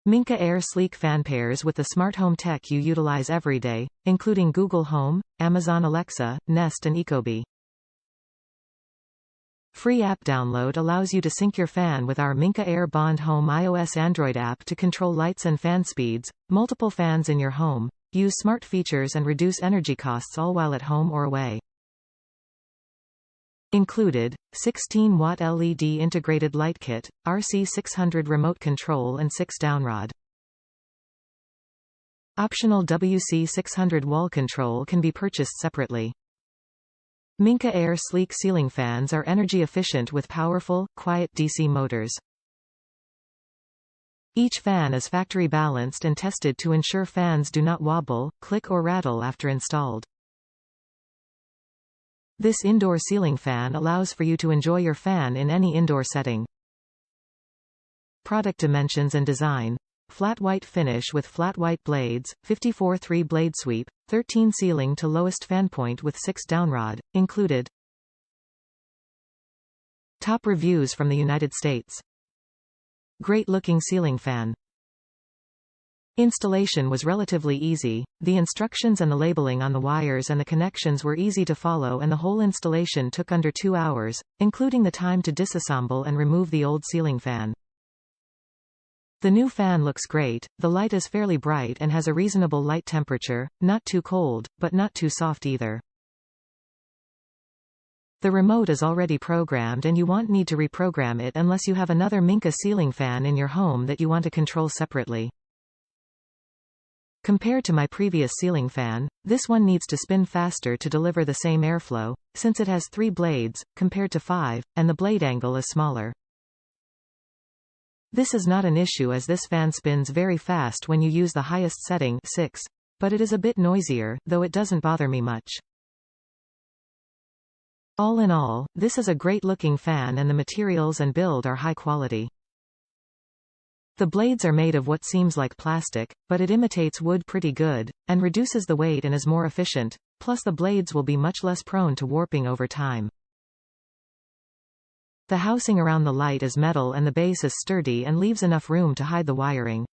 Minka-Aire Sleek fan pairs with the smart home tech you utilize every day, including Google Home, Amazon Alexa, Nest and Ecobee. Free app download allows you to sync your fan with our Minka-Aire Bond Home iOS Android app to control lights and fan speeds, multiple fans in your home, use smart features and reduce energy costs all while at home or away. Included, 16-watt LED integrated light kit, RC600 Remote Control and 6 Downrod. Optional WC600 Wall Control can be purchased separately. Minka-Aire Sleek ceiling fans are energy efficient with powerful, quiet DC motors. Each fan is factory balanced and tested to ensure fans do not wobble, click or rattle after installed. This indoor ceiling fan allows for you to enjoy your fan in any indoor setting. Product dimensions and design. Flat white finish with flat white blades, 54 3-blade sweep, 13 ceiling to lowest fan point with 6 downrod, included. Top reviews from the United States. Great looking ceiling fan. Installation was relatively easy, the instructions and the labeling on the wires and the connections were easy to follow and the whole installation took under 2 hours, including the time to disassemble and remove the old ceiling fan. The new fan looks great, the light is fairly bright and has a reasonable light temperature, not too cold, but not too soft either. The remote is already programmed and you won't need to reprogram it unless you have another Minka ceiling fan in your home that you want to control separately. Compared to my previous ceiling fan, this one needs to spin faster to deliver the same airflow, since it has 3 blades, compared to 5, and the blade angle is smaller. This is not an issue as this fan spins very fast when you use the highest setting 6, but it is a bit noisier, though it doesn't bother me much. All in all, this is a great looking fan and the materials and build are high quality. The blades are made of what seems like plastic, but it imitates wood pretty good, and reduces the weight and is more efficient, plus the blades will be much less prone to warping over time. The housing around the light is metal and the base is sturdy and leaves enough room to hide the wiring,